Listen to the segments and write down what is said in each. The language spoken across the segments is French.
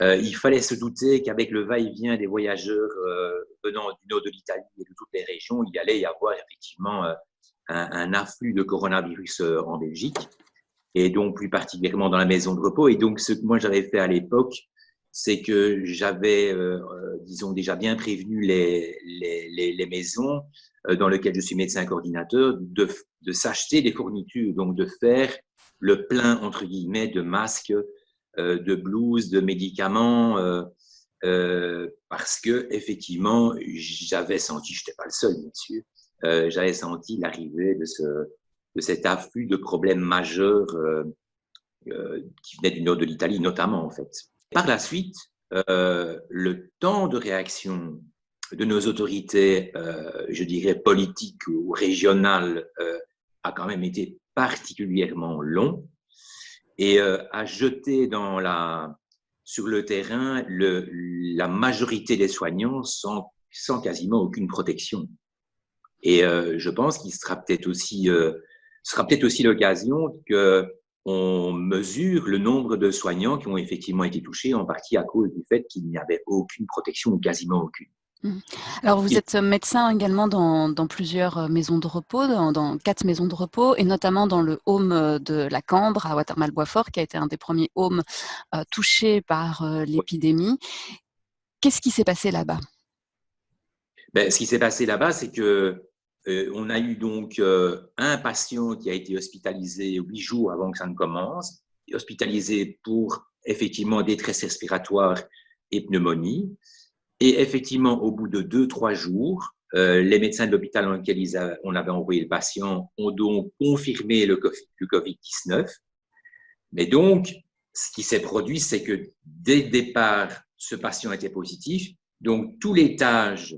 Il fallait se douter qu'avec le va-et-vient des voyageurs venant du nord de l'Italie et de toutes les régions, il allait y avoir effectivement un afflux de coronavirus en Belgique, et donc plus particulièrement dans la maison de repos. Et donc, ce que moi j'avais fait à l'époque, c'est que j'avais, disons, déjà bien prévenu les maisons dans lesquelles je suis médecin coordinateur de s'acheter des fournitures, donc de faire le plein, entre guillemets, de masques, de blouses, de médicaments, parce que effectivement, j'avais senti, je n'étais pas le seul, bien sûr, j'avais senti l'arrivée de cet afflux de problèmes majeurs qui venaient du nord de l'Italie, notamment, en fait. Par la suite, le temps de réaction de nos autorités, je dirais politiques ou régionales, a quand même été particulièrement long et a jeté sur le terrain la majorité des soignants sans quasiment aucune protection. Et je pense qu'il sera peut-être aussi l'occasion qu'on mesure le nombre de soignants qui ont effectivement été touchés, en partie à cause du fait qu'il n'y avait aucune protection, ou quasiment aucune. Alors, vous êtes médecin également dans plusieurs maisons de repos, dans 4 maisons de repos, et notamment dans le home de la Cambre à Watermal-Boisfort, qui a été un des premiers homes touchés par l'épidémie. Qu'est-ce qui s'est passé là-bas? Ce qui s'est passé là-bas, c'est que on a eu donc un patient qui a été hospitalisé 8 jours avant que ça ne commence, hospitalisé pour effectivement détresse respiratoire et pneumonie. Et effectivement, au bout de 2-3 jours, les médecins de l'hôpital dans lequel on avait envoyé le patient ont donc confirmé le COVID-19. Mais donc, ce qui s'est produit, c'est que dès le départ, ce patient était positif. Donc, tout l'étage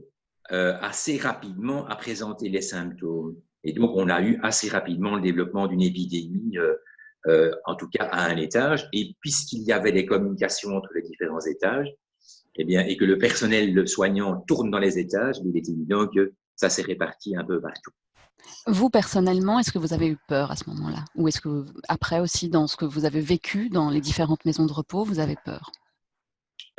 assez rapidement a présenté les symptômes. Et donc, on a eu assez rapidement le développement d'une épidémie, en tout cas à un étage. Et puisqu'il y avait des communications entre les différents étages, eh bien, et que le personnel soignant tourne dans les étages, il est évident que ça s'est réparti un peu partout. Vous, personnellement, est-ce que vous avez eu peur à ce moment-là? Ou est-ce que, après aussi, dans ce que vous avez vécu dans les différentes maisons de repos, vous avez peur?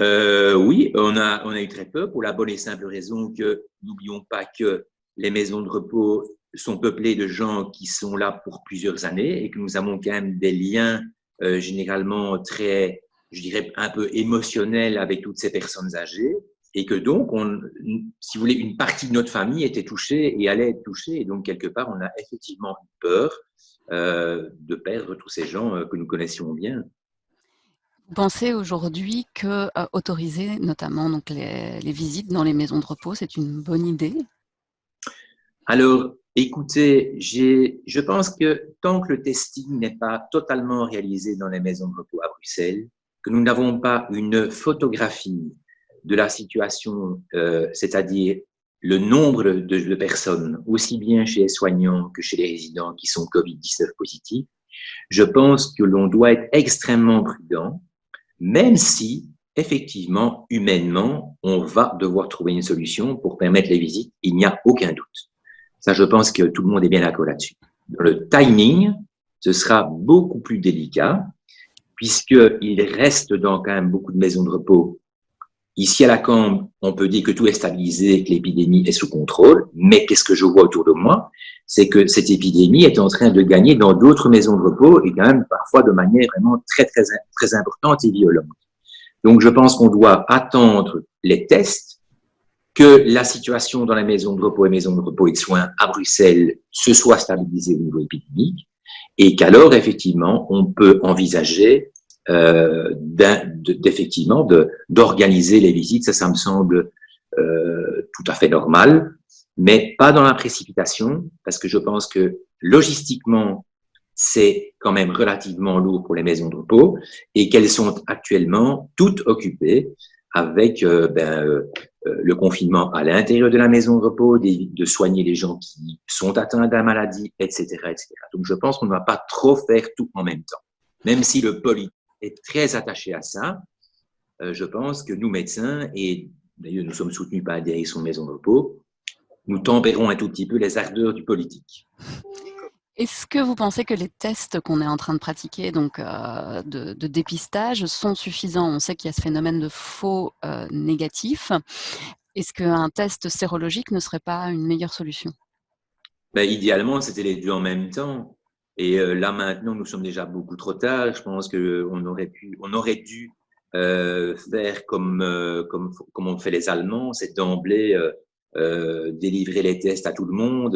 Oui, on a eu très peur pour la bonne et simple raison que n'oublions pas que les maisons de repos sont peuplées de gens qui sont là pour plusieurs années et que nous avons quand même des liens généralement très, je dirais, un peu émotionnels avec toutes ces personnes âgées et que donc, si vous voulez, une partie de notre famille était touchée et allait être touchée et donc quelque part, on a effectivement eu peur de perdre tous ces gens que nous connaissions bien. Vous pensez aujourd'hui que autoriser notamment donc les visites dans les maisons de repos, c'est une bonne idée? Alors, écoutez, je pense que tant que le testing n'est pas totalement réalisé dans les maisons de repos à Bruxelles, que nous n'avons pas une photographie de la situation, c'est-à-dire le nombre de personnes, aussi bien chez les soignants que chez les résidents qui sont COVID-19 positifs, je pense que l'on doit être extrêmement prudent, même si, effectivement, humainement, on va devoir trouver une solution pour permettre les visites, il n'y a aucun doute. Ça, je pense que tout le monde est bien d'accord là-dessus. Dans le timing, ce sera beaucoup plus délicat, puisqu'il reste dans quand même beaucoup de maisons de repos. Ici, à la Cambre, on peut dire que tout est stabilisé, que l'épidémie est sous contrôle, mais qu'est-ce que je vois autour de moi? C'est que cette épidémie est en train de gagner dans d'autres maisons de repos et quand même parfois de manière vraiment très, très, très importante et violente. Donc, je pense qu'on doit attendre les tests, que la situation dans les maisons de repos et de soins à Bruxelles se soit stabilisée au niveau épidémique et qu'alors, effectivement, on peut envisager d'effectivement d'organiser les visites. Ça me semble tout à fait normal, mais pas dans la précipitation, parce que je pense que logistiquement, c'est quand même relativement lourd pour les maisons de repos et qu'elles sont actuellement toutes occupées avec le confinement à l'intérieur de la maison de repos, de soigner les gens qui sont atteints de la maladie, etc., etc. Donc, je pense qu'on ne va pas trop faire tout en même temps. Même si le politique est très attaché à ça, je pense que nous, médecins, et d'ailleurs nous sommes soutenus par la direction de maison de repos, nous tempérons un tout petit peu les ardeurs du politique. Est-ce que vous pensez que les tests qu'on est en train de pratiquer, donc de dépistage, sont suffisants? On sait qu'il y a ce phénomène de faux négatifs. Est-ce qu'un test sérologique ne serait pas une meilleure solution? Ben, idéalement, c'était les deux en même temps. Et là maintenant, nous sommes déjà beaucoup trop tard. Je pense que on aurait dû faire comme ont fait les Allemands, c'est d'emblée délivrer les tests à tout le monde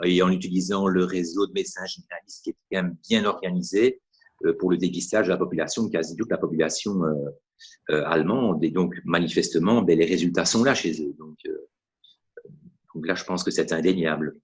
et en utilisant le réseau de médecins généralistes qui est quand même bien organisé pour le dépistage de la population, quasi toute la population allemande. Et donc, manifestement, ben, les résultats sont là chez eux. Donc là, je pense que c'est indéniable.